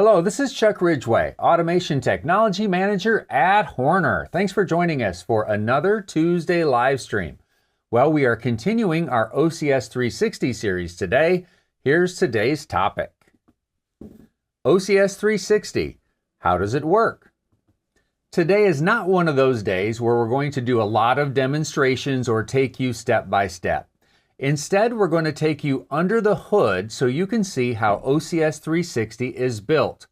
Hello, this is Chuck Ridgway, Automation Technology Manager at Horner. Thanks for joining us for another Tuesday live stream. Well, we are continuing our OCS360 series today. Here's today's topic. OCS360, how does it work? Today is not one of those days where we're going to do a lot of demonstrations or take you step by step. Instead, we're going to take you under the hood so you can see how OCS360 is built.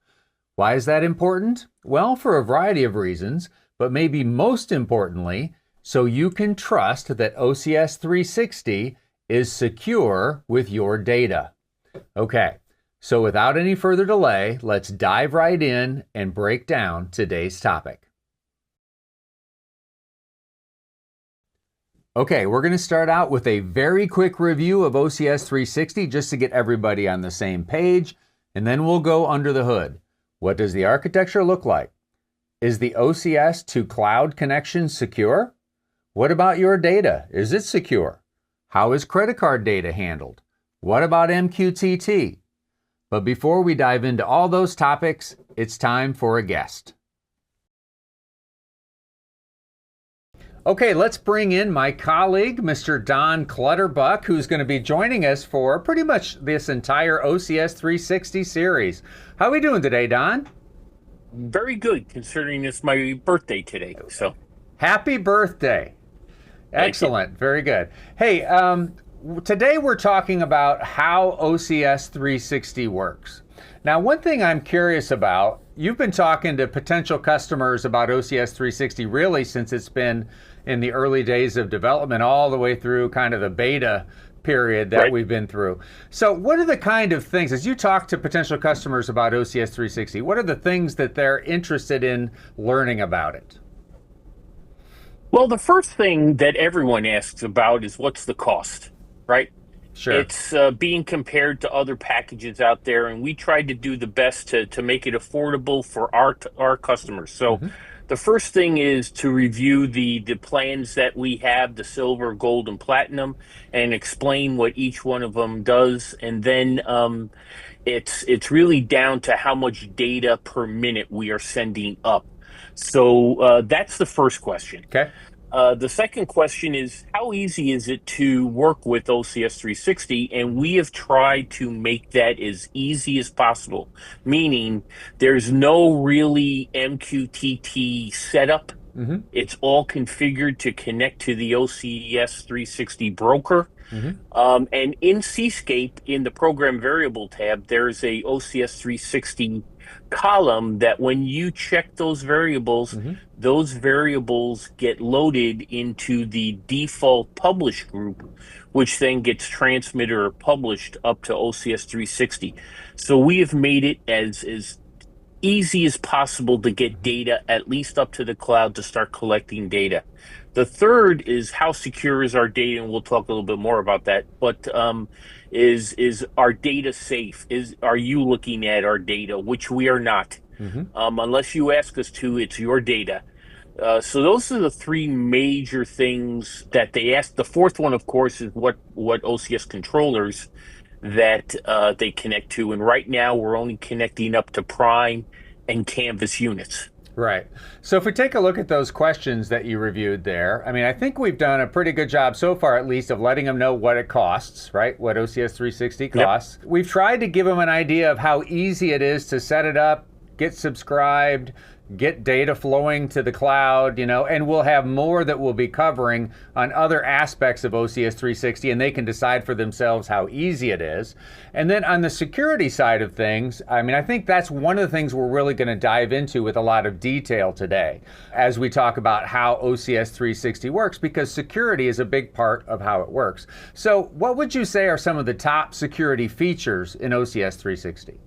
Why is that important? Well, for a variety of reasons, but maybe most importantly, so you can trust that OCS360 is secure with your data. Okay, so without any further delay, let's dive right in and break down today's topic. Okay, we're going to start out with a very quick review of OCS360 just to get everybody on the same page, and then we'll go under the hood. What does the architecture look like? Is the OCS to cloud connection secure? What about your data? Is it secure? How is credit card data handled? What about MQTT? But before we dive into all those topics, it's time for a guest. Okay, let's bring in my colleague, Mr. Don Clutterbuck, who's going to be joining us for pretty much this entire OCS360 series. How are we doing today, Don? Very good, considering it's my birthday today. So, happy birthday! Excellent, very good. Hey, today we're talking about how OCS360 works. Now, one thing I'm curious about, you've been talking to potential customers about OCS360 really since it's been in the early days of development all the way through kind of the beta period that we've been through. So what are the kind of things, as you talk to potential customers about OCS360, what are the things that they're interested in learning about it? well, the first thing that everyone asks about is what's the cost, right? Sure. It's being compared to other packages out there, and we tried to do the best to make it affordable for our customers. So the first thing is to review the plans that we have, the silver, gold, and platinum, and explain what each one of them does. And then it's really down to how much data per minute we are sending up. So that's the first question. Okay. The second question is, how easy is it to work with OCS360? And we have tried to make that as easy as possible, meaning there's no really MQTT setup. It's all configured to connect to the OCS360 broker. And in Cscape, in the Program Variable tab, there's a OCS360 column that when you check those variables get loaded into the default publish group, which then gets transmitted or published up to OCS360. So we have made it as easy as possible to get data at least up to the cloud to start collecting data. The third is how secure is our data, and we'll talk a little bit more about that. But is our data safe? Are you looking at our data, which we are not, unless you ask us to. It's your data. So those are the three major things that they ask. The fourth one, of course, is what OCS controllers that they connect to. And right now, we're only connecting up to Prime and Canvas units. Right. So if we take a look at those questions that you reviewed there, I mean, I think we've done a pretty good job so far, at least, of letting them know what it costs, right? What OCS360 costs. Yep. We've tried to give them an idea of how easy it is to set it up, get subscribed, get data flowing to the cloud, and we'll have more that we'll be covering on other aspects of OCS360, and they can decide for themselves how easy it is. And then on the security side of things, I mean, I think that's one of the things we're really going to dive into with a lot of detail today as we talk about how OCS360 works, because security is a big part of how it works. So what would you say are some of the top security features in OCS360?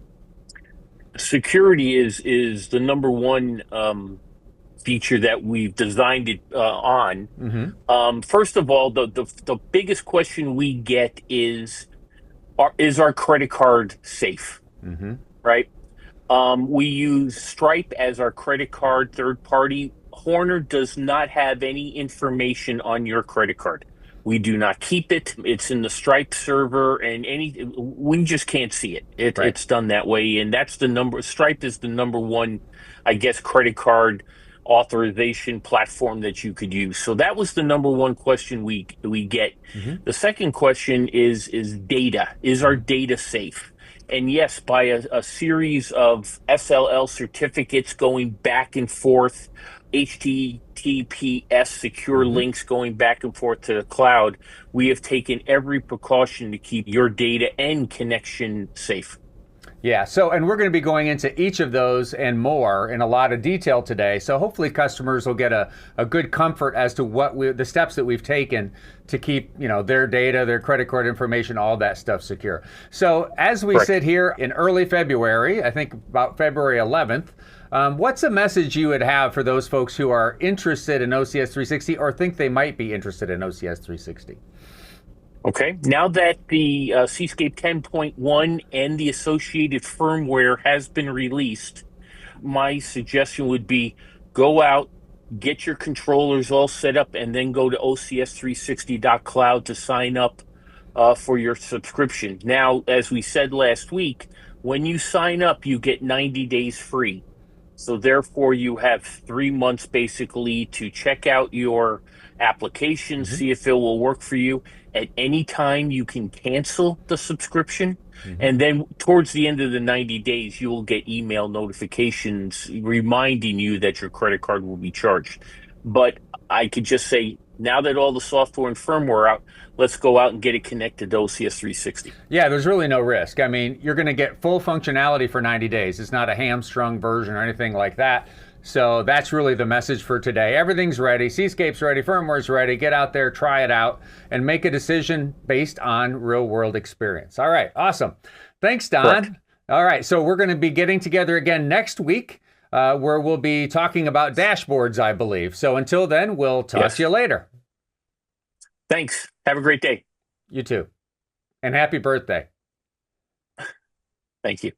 Security is the number one feature that we've designed it on. First of all, the biggest question we get is our credit card safe? Right? We use Stripe as our credit card third party. Horner does not have any information on your credit card. We do not keep it. It's in the Stripe server, and we just can't see it. Right. It's done that way, and that's the number. Stripe is the number one, I guess, credit card authorization platform that you could use. So that was the number one question we get. Mm-hmm. The second question is data. Is our data safe? And yes, by a series of SLL certificates going back and forth, HTTPS secure Mm-hmm. links going back and forth to the cloud, we have taken every precaution to keep your data and connection safe. Yeah, so, and we're going to be going into each of those and more in a lot of detail today. So hopefully customers will get a good comfort as to the steps that we've taken to keep, their data, their credit card information, all that stuff secure. So as we sit here in early February, I think about February 11th, what's a message you would have for those folks who are interested in OCS 360 or think they might be interested in OCS 360? Okay, now that the Seascape 10.1 and the associated firmware has been released, my suggestion would be go out, get your controllers all set up, and then go to OCS360.cloud to sign up for your subscription. Now, as we said last week, when you sign up, you get 90 days free. So therefore, you have 3 months basically to check out your application, see if it will work for you. At any time, you can cancel the subscription. And then towards the end of the 90 days, you will get email notifications reminding you that your credit card will be charged. But I could just say, now that all the software and firmware are out, let's go out and get it connected to OCS 360. Yeah, there's really no risk. I mean, you're going to get full functionality for 90 days. It's not a hamstrung version or anything like that. So that's really the message for today. Everything's ready. Seascape's ready. Firmware's ready. Get out there, try it out, and make a decision based on real-world experience. All right, awesome. Thanks, Don. Correct. All right, so we're going to be getting together again next week where we'll be talking about dashboards, I believe. So until then, we'll talk to you later. Thanks. Have a great day. You too. And happy birthday. Thank you.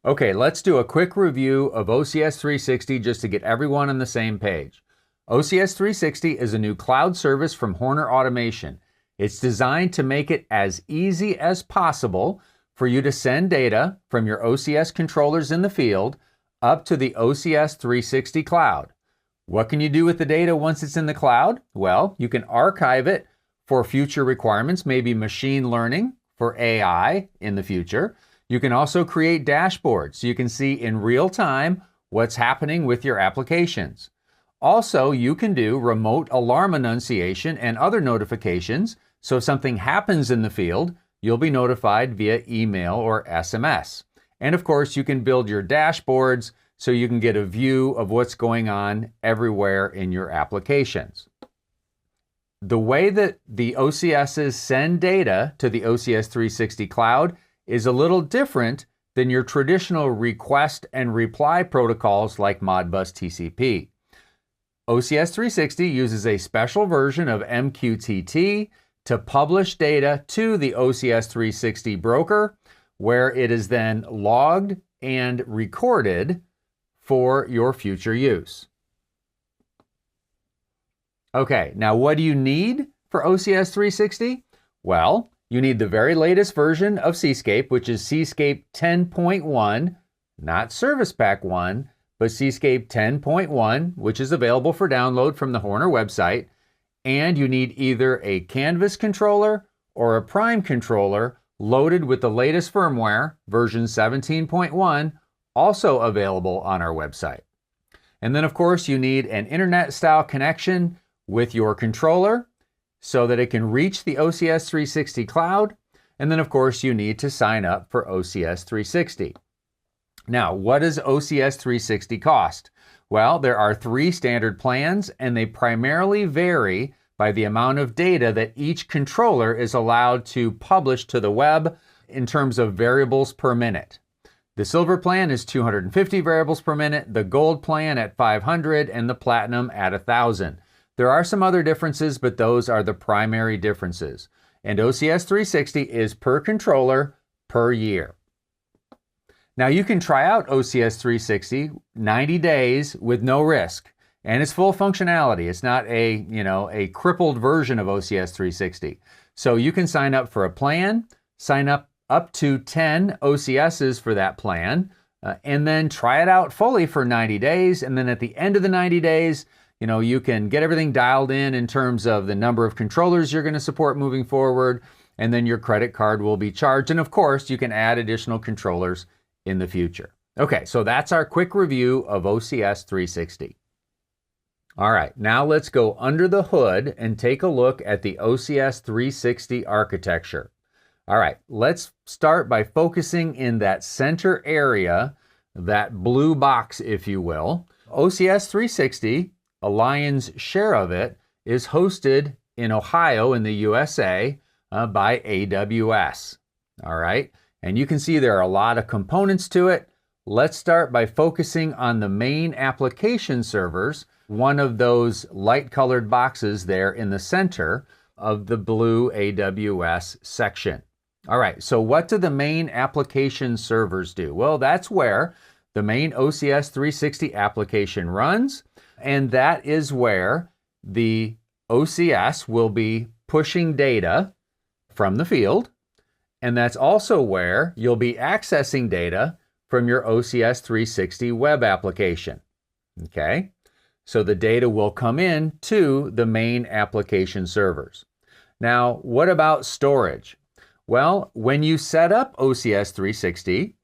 Okay, let's do a quick review of OCS 360 just to get everyone on the same page. OCS 360 is a new cloud service from Horner Automation. It's designed to make it as easy as possible for you to send data from your OCS controllers in the field up to the OCS 360 cloud. What can you do with the data once it's in the cloud? Well, you can archive it for future requirements, maybe machine learning for AI in the future. You can also create dashboards so you can see in real time what's happening with your applications. Also, you can do remote alarm annunciation and other notifications. So if something happens in the field, you'll be notified via email or SMS. And of course, you can build your dashboards so you can get a view of what's going on everywhere in your applications. The way that the OCSs send data to the OCS 360 cloud is a little different than your traditional request and reply protocols like Modbus TCP. OCS 360 uses a special version of MQTT to publish data to the OCS 360 broker, where it is then logged and recorded for your future use. Okay, now what do you need for OCS 360? Well, you need the very latest version of Seascape, which is Seascape 10.1, not Service Pack 1, but Seascape 10.1, which is available for download from the Horner website. And you need either a Canvas controller or a Prime controller loaded with the latest firmware, version 17.1, also available on our website. And then, of course, you need an internet-style connection with your controller so that it can reach the OCS 360 cloud. And then, of course, you need to sign up for OCS 360. Now, what does OCS 360 cost? Well, there are 3 standard plans, and they primarily vary by the amount of data that each controller is allowed to publish to the web in terms of variables per minute. The Silver plan is 250 variables per minute, the Gold plan at 500, and the Platinum at 1,000. There are some other differences, but those are the primary differences. And OCS 360 is per controller per year. Now you can try out OCS 360 90 days with no risk. and it's full functionality. It's not a crippled version of OCS 360. So you can sign up for a plan, sign up to 10 OCSs for that plan, and then try it out fully for 90 days. And then at the end of the 90 days, you can get everything dialed in terms of the number of controllers you're going to support moving forward, and then your credit card will be charged. And of course, you can add additional controllers in the future. Okay, so that's our quick review of OCS 360. All right, now let's go under the hood and take a look at the OCS 360 architecture. All right, let's start by focusing in that center area, that blue box, if you will. OCS 360, a lion's share of it, is hosted in Ohio in the USA by AWS. All right, and you can see there are a lot of components to it. Let's start by focusing on the main application servers, one of those light-colored boxes there in the center of the blue AWS section. All right, so what do the main application servers do? Well, that's where the main OCS 360 application runs, and that is where the OCS will be pushing data from the field, and that's also where you'll be accessing data from your OCS 360 web application. Okay, so the data will come in to the main application servers. Now, what about storage? Well, when you set up OCS 360,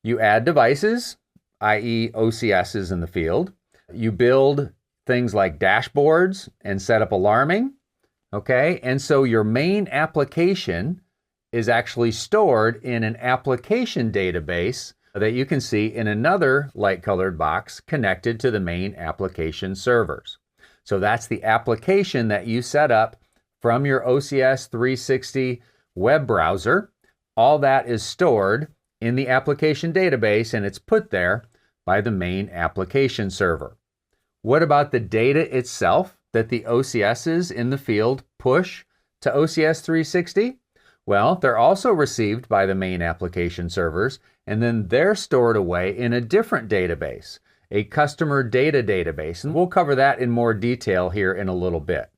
you add devices, i.e. OCSs in the field. You build things like dashboards and set up alarming. Okay, and so your main application is actually stored in an application database that you can see in another light-colored box connected to the main application servers. So that's the application that you set up from your OCS 360 web browser. All that is stored in the application database, and it's put there by the main application server. What about the data itself that the OCSs in the field push to OCS 360? Well, they're also received by the main application servers, and then they're stored away in a different database, a customer data database, and we'll cover that in more detail here in a little bit.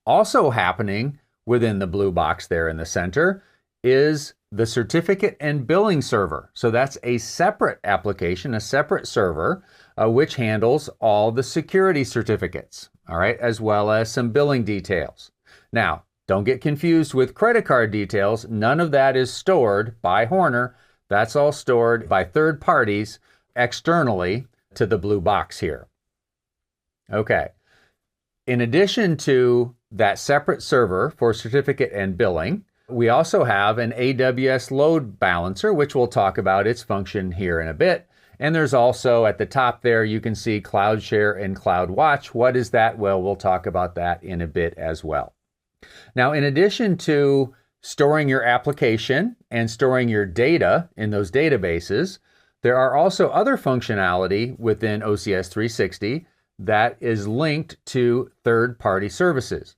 Also happening within the blue box there in the center is the certificate and billing server. So that's a separate application, a separate server, which handles all the security certificates, all right, as well as some billing details. Now, don't get confused with credit card details. None of that is stored by Horner. That's all stored by third parties externally to the blue box here. Okay. In addition to that separate server for certificate and billing, we also have an AWS load balancer, which we'll talk about its function here in a bit. And there's also at the top there, you can see CloudShare and CloudWatch. What is that? Well, we'll talk about that in a bit as well. Now, in addition to storing your application and storing your data in those databases, there are also other functionality within OCS 360 that is linked to third-party services.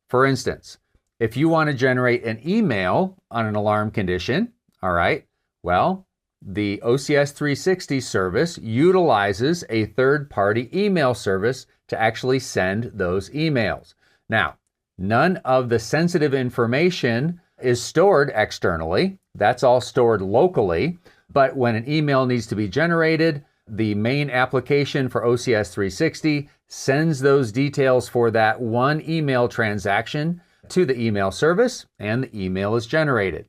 For instance, if you want to generate an email on an alarm condition, all right, well, the OCS 360 service utilizes a third-party email service to actually send those emails. Now, none of the sensitive information is stored externally. That's all stored locally. But when an email needs to be generated, the main application for OCS 360 sends those details for that one email transaction to the email service, and the email is generated.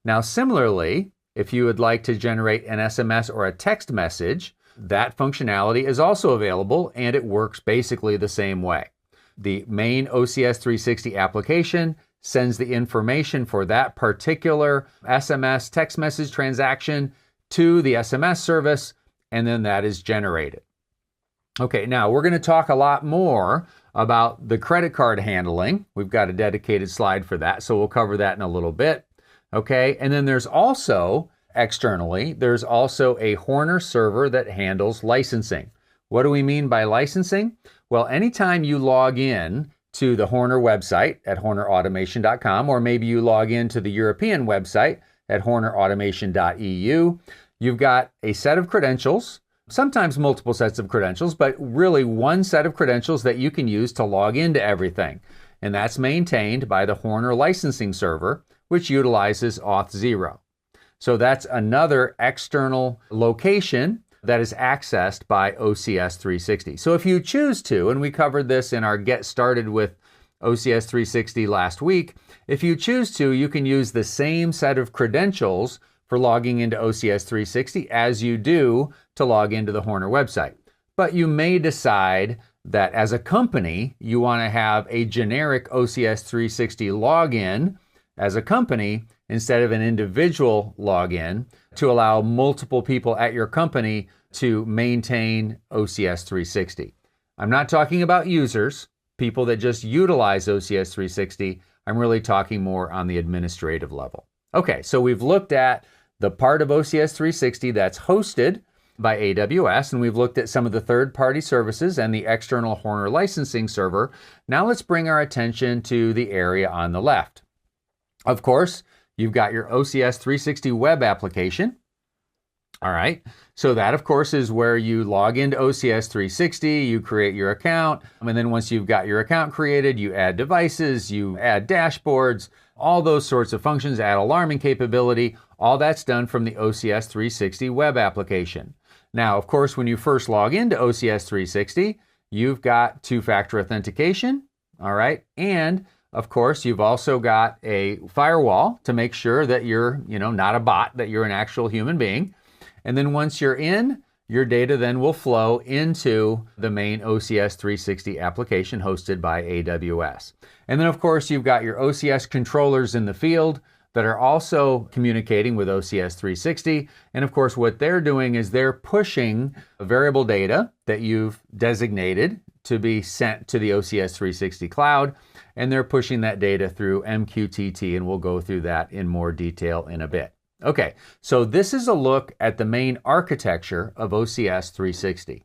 Now, similarly, if you would like to generate an SMS or a text message, that functionality is also available, and it works basically the same way. The main OCS 360 application sends the information for that particular SMS text message transaction to the SMS service, and then that is generated. Okay, now we're going to talk a lot more about the credit card handling. We've got a dedicated slide for that, so we'll cover that in a little bit. Okay, and then there's also, externally, there's also a Horner server that handles licensing. What do we mean by licensing? Well, anytime you log in to the Horner website at hornerautomation.com, or maybe you log into the European website at hornerautomation.eu, you've got a set of credentials sometimes multiple sets of credentials, but really one set of credentials that you can use to log into everything. And that's maintained by the Horner licensing server, which utilizes Auth0. So that's another external location that is accessed by OCS360. So if you choose to, and we covered this in our Get Started with OCS360 last week, if you choose to, you can use the same set of credentials for logging into OCS360 as you do to log into the Horner website. But you may decide that as a company, you want to have a generic OCS360 login as a company instead of an individual login to allow multiple people at your company to maintain OCS360. I'm not talking about users, people that just utilize OCS360. I'm really talking more on the administrative level. Okay, so we've looked at the part of OCS360 that's hosted by AWS, and we've looked at some of the third-party services and the external Horner licensing server. Now let's bring our attention to the area on the left. Of course, you've got your OCS360 web application. All right, so that of course is where you log into OCS360, you create your account, and then once you've got your account created, you add devices, you add dashboards, all those sorts of functions, add alarming capability, all that's done from the OCS360 web application. Now, of course, when you first log into OCS360, you've got two-factor authentication, all right, and of course, you've also got a firewall to make sure that you're, not a bot, that you're an actual human being. And then once you're in, your data then will flow into the main OCS360 application hosted by AWS. And then of course, you've got your OCS controllers in the field that are also communicating with OCS360. And of course, what they're doing is they're pushing variable data that you've designated to be sent to the OCS360 cloud, and they're pushing that data through MQTT, and we'll go through that in more detail in a bit. Okay, so this is a look at the main architecture of OCS360.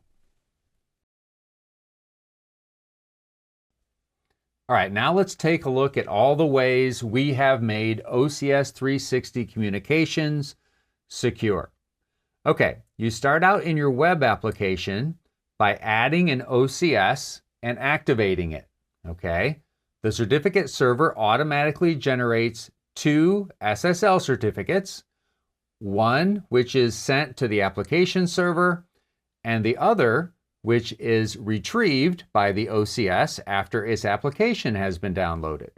All right, now let's take a look at all the ways we have made OCS360 communications secure. Okay, you start out in your web application by adding an OCS and activating it, okay? The certificate server automatically generates two SSL certificates, one which is sent to the application server, and the other which is retrieved by the OCS after its application has been downloaded.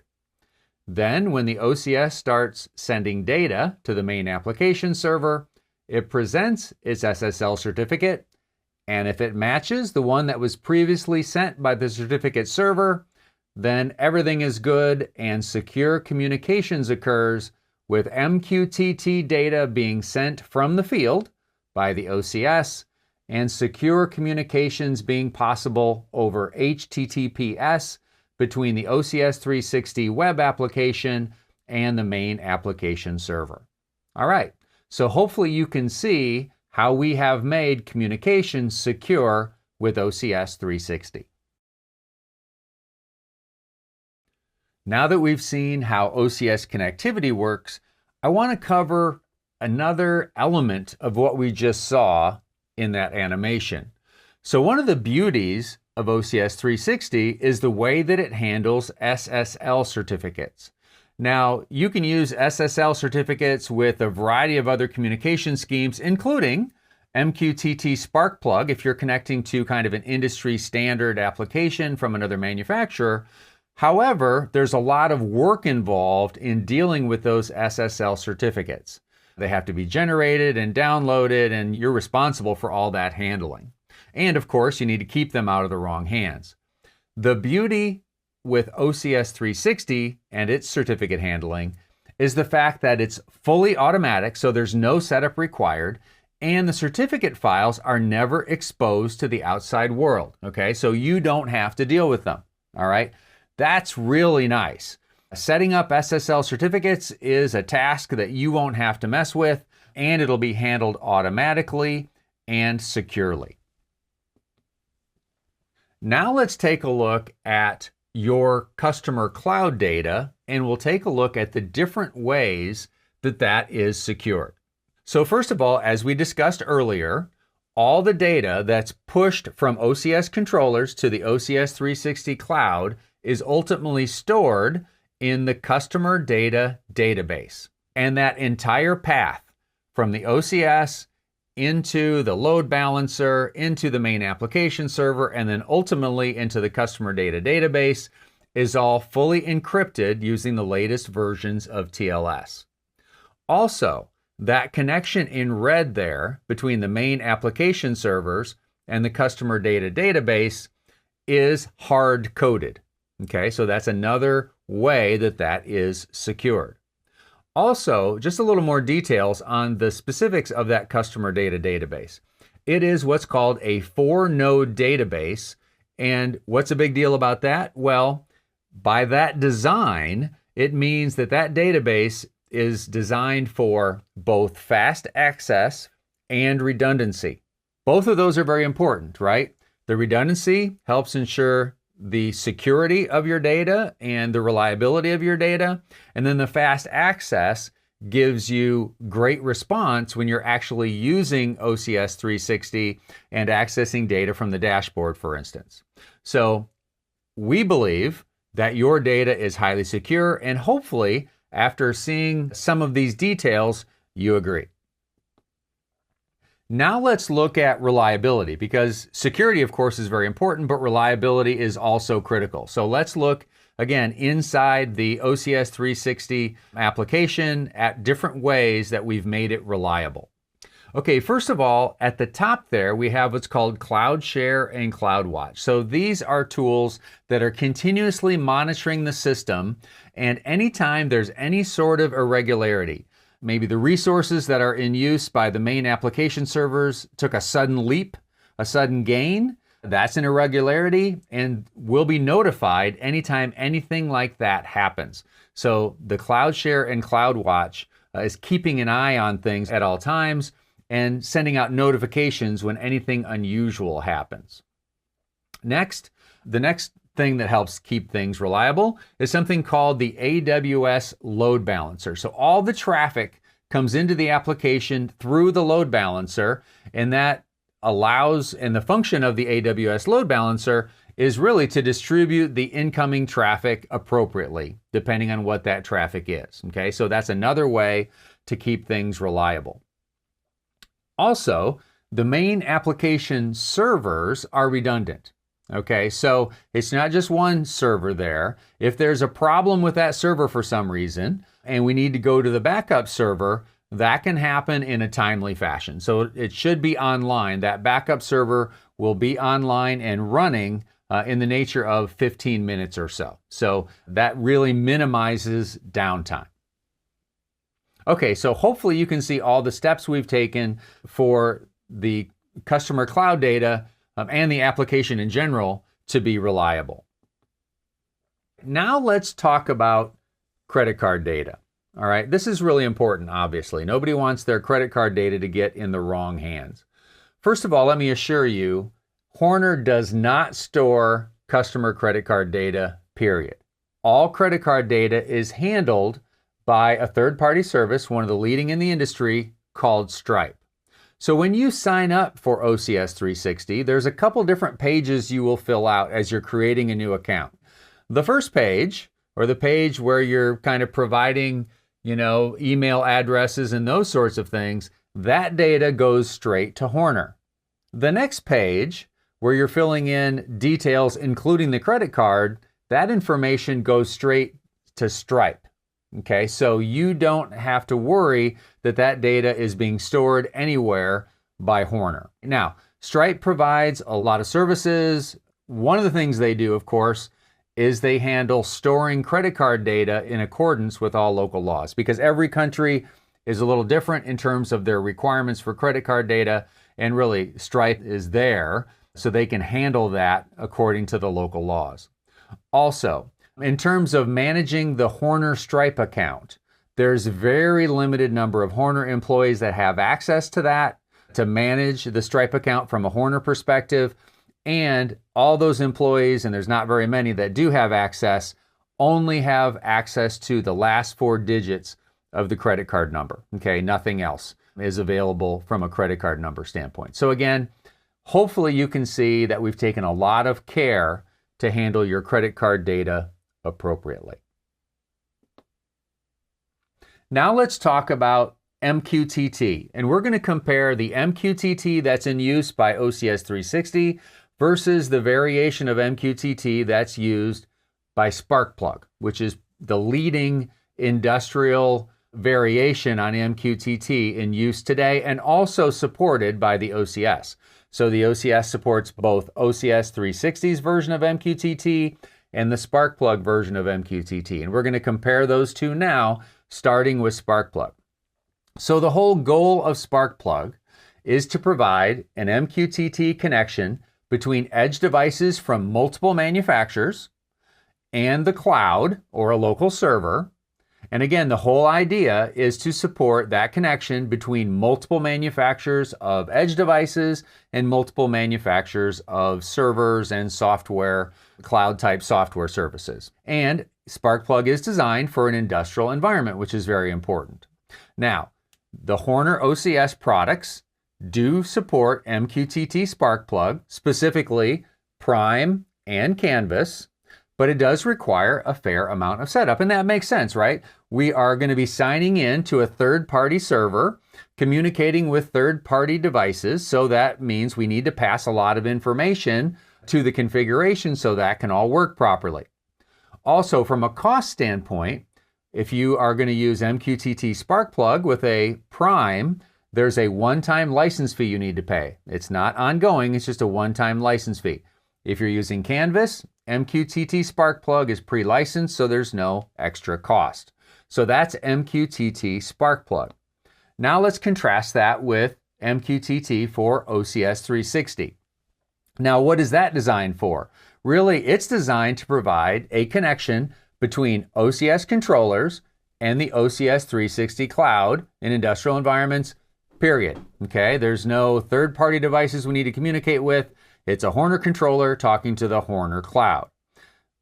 Then when the OCS starts sending data to the main application server, it presents its SSL certificate, and if it matches the one that was previously sent by the certificate server, then everything is good and secure communications occurs with MQTT data being sent from the field by the OCS and secure communications being possible over HTTPS between the OCS360 web application and the main application server. All right, so hopefully you can see how we have made communications secure with OCS360. Now that we've seen how OCS connectivity works, I want to cover another element of what we just saw in that animation. So one of the beauties of OCS360 is the way that it handles SSL certificates. Now, you can use SSL certificates with a variety of other communication schemes, including MQTT Sparkplug if you're connecting to kind of an industry standard application from another manufacturer. However, there's a lot of work involved in dealing with those SSL certificates. They have to be generated and downloaded, and you're responsible for all that handling. And of course, you need to keep them out of the wrong hands. The beauty with OCS360 and its certificate handling is the fact that it's fully automatic, so there's no setup required, and the certificate files are never exposed to the outside world, okay? So you don't have to deal with them, all right? That's really nice. Setting up SSL certificates is a task that you won't have to mess with, and it'll be handled automatically and securely. Now let's take a look at your customer cloud data, and we'll take a look at the different ways that that is secured. So first of all, as we discussed earlier, all the data that's pushed from OCS controllers to the OCS 360 cloud is ultimately stored in the customer data database. And that entire path from the OCS into the load balancer, into the main application server, and then ultimately into the customer data database is all fully encrypted using the latest versions of TLS. Also, that connection in red there between the main application servers and the customer data database is hard coded. Okay, so that's another way that that is secured. Also, just a little more details on the specifics of that customer data database. It is what's called a 4-node database. And what's a big deal about that? Well, by that design, it means that that database is designed for both fast access and redundancy. Both of those are very important, right? The redundancy helps ensure the security of your data and the reliability of your data. And then the fast access gives you great response when you're actually using OCS 360 and accessing data from the dashboard, for instance. So we believe that your data is highly secure, and hopefully, after seeing some of these details, you agree. Now let's look at reliability, because security, of course, is very important, but reliability is also critical. So let's look again inside the OCS 360 application at different ways that we've made it reliable. Okay, first of all, at the top there, we have what's called Cloud Share and Cloud Watch. So these are tools that are continuously monitoring the system, and anytime there's any sort of irregularity, maybe the resources that are in use by the main application servers took a sudden leap, a sudden gain, that's an irregularity, and will be notified anytime anything like that happens. So the Cloud Share and Cloud Watch is keeping an eye on things at all times and sending out notifications when anything unusual happens. Next, the next thing that helps keep things reliable is something called the AWS load balancer. So all the traffic comes into the application through the load balancer, and that allows, and the function of the AWS load balancer is really to distribute the incoming traffic appropriately, depending on what that traffic is. Okay, so that's another way to keep things reliable. Also, the main application servers are redundant. Okay, so it's not just one server there. If there's a problem with that server for some reason, and we need to go to the backup server, that can happen in a timely fashion. So it should be online. That backup server will be online and running in the nature of 15 minutes or so. So that really minimizes downtime. Okay, so hopefully you can see all the steps we've taken for the customer cloud data and the application in general to be reliable. Now let's talk about credit card data. All right, this is really important, obviously. Nobody wants their credit card data to get in the wrong hands. First of all, let me assure you, Horner does not store customer credit card data, period. All credit card data is handled by a third-party service, one of the leading in the industry, called Stripe. So when you sign up for OCS 360, there's a couple different pages you will fill out as you're creating a new account. The first page, or the page where you're kind of providing, email addresses and those sorts of things, that data goes straight to Horner. The next page, where you're filling in details including the credit card, that information goes straight to Stripe. Okay, so you don't have to worry that that data is being stored anywhere by Horner. Now, Stripe provides a lot of services. One of the things they do, of course, is they handle storing credit card data in accordance with all local laws, because every country is a little different in terms of their requirements for credit card data, and really Stripe is there so they can handle that according to the local laws. Also, in terms of managing the Horner Stripe account, there's a very limited number of Horner employees that have access to that, to manage the Stripe account from a Horner perspective. And all those employees, and there's not very many that do have access, only have access to the last 4 digits of the credit card number. Okay, nothing else. is available from a credit card number standpoint. So again, hopefully you can see that we've taken a lot of care to handle your credit card data appropriately. Now let's talk about MQTT, and we're going to compare the MQTT that's in use by OCS360 versus the variation of MQTT that's used by Sparkplug, which is the leading industrial variation on MQTT in use today and also supported by the OCS. So the OCS supports both OCS360's version of MQTT and the Sparkplug version of MQTT. And we're going to compare those two now, starting with Sparkplug. So the whole goal of Sparkplug is to provide an MQTT connection between edge devices from multiple manufacturers and the cloud or a local server. And again, the whole idea is to support that connection between multiple manufacturers of edge devices and multiple manufacturers of servers and software, cloud-type software services. And Sparkplug is designed for an industrial environment, which is very important. Now, the Horner OCS products do support MQTT Sparkplug, specifically Prime and Canvas, but it does require a fair amount of setup. And that makes sense, right? We are going to be signing in to a third-party server, communicating with third-party devices. So that means we need to pass a lot of information to the configuration so that can all work properly. Also, from a cost standpoint, if you are going to use MQTT Sparkplug with a Prime, there's a one-time license fee you need to pay. It's not ongoing, it's just a one-time license fee. If you're using Canvas, MQTT Sparkplug is pre-licensed, so there's no extra cost. So that's MQTT Sparkplug. Now let's contrast that with MQTT for OCS360. Now, what is that designed for? Really, it's designed to provide a connection between OCS controllers and the OCS360 cloud in industrial environments, period. Okay, there's no third-party devices we need to communicate with. It's a Horner controller talking to the Horner cloud.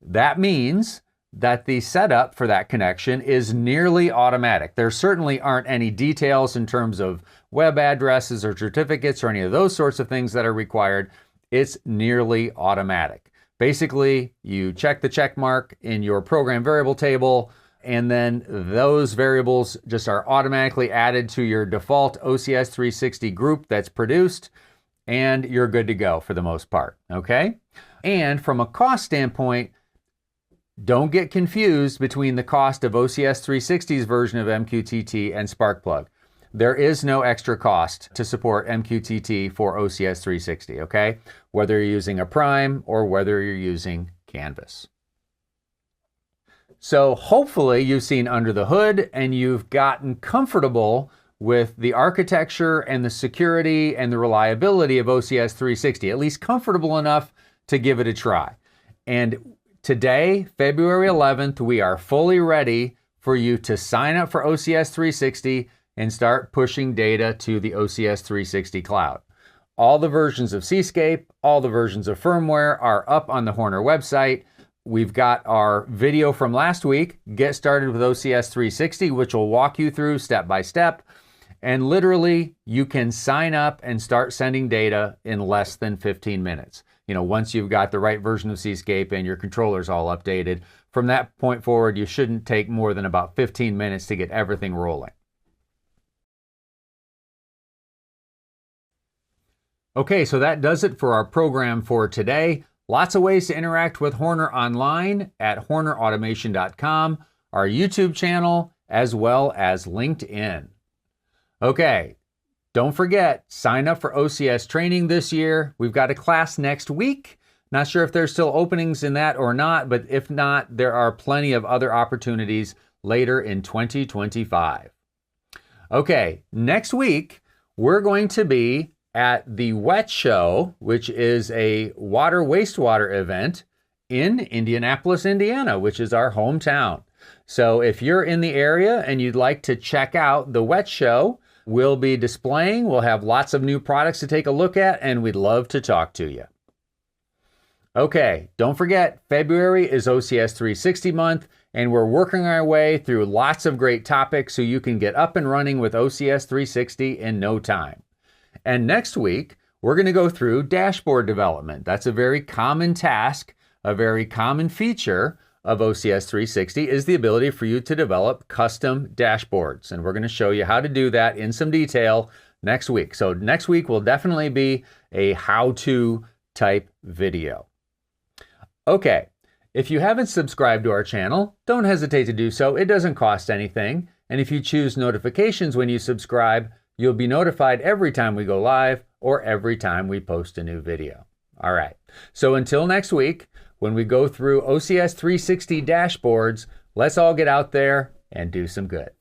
That means that the setup for that connection is nearly automatic. There certainly aren't any details in terms of web addresses or certificates or any of those sorts of things that are required. It's nearly automatic. Basically, you check the check mark in your program variable table, and then those variables just are automatically added to your default OCS360 group that's produced, and you're good to go for the most part, okay? And from a cost standpoint, don't get confused between the cost of OCS360's version of MQTT and Sparkplug. There is no extra cost to support MQTT for OCS360, okay? Whether you're using a Prime or whether you're using Canvas. So hopefully you've seen under the hood and you've gotten comfortable with the architecture and the security and the reliability of OCS360, at least comfortable enough to give it a try. And today, February 11th, we are fully ready for you to sign up for OCS360 and start pushing data to the OCS360 cloud. All the versions of Seascape, all the versions of firmware are up on the Horner website. We've got our video from last week, Get Started with OCS360, which will walk you through step by step. And literally, you can sign up and start sending data in less than 15 minutes. You know, once you've got the right version of Seascape and your controller's all updated, from that point forward, you shouldn't take more than about 15 minutes to get everything rolling. Okay, so that does it for our program for today. Lots of ways to interact with Horner online at hornerautomation.com, our YouTube channel, as well as LinkedIn. Okay, don't forget, sign up for OCS training this year. We've got a class next week. Not sure if there's still openings in that or not, but if not, there are plenty of other opportunities later in 2025. Okay, next week, we're going to be at the WET Show, which is a water wastewater event in Indianapolis, Indiana, which is our hometown. So if you're in the area and you'd like to check out the WET Show, we'll be displaying, we'll have lots of new products to take a look at, and we'd love to talk to you. Okay, don't forget, February is OCS 360 month, and we're working our way through lots of great topics so you can get up and running with OCS 360 in no time. And next week, we're going to go through dashboard development. That's a very common task, a very common feature of OCS 360 is the ability for you to develop custom dashboards. And we're going to show you how to do that in some detail next week. So next week will definitely be a how-to type video. Okay, if you haven't subscribed to our channel, don't hesitate to do so. It doesn't cost anything. And if you choose notifications when you subscribe, you'll be notified every time we go live or every time we post a new video. All right, so until next week, when we go through OCS 360 dashboards, let's all get out there and do some good.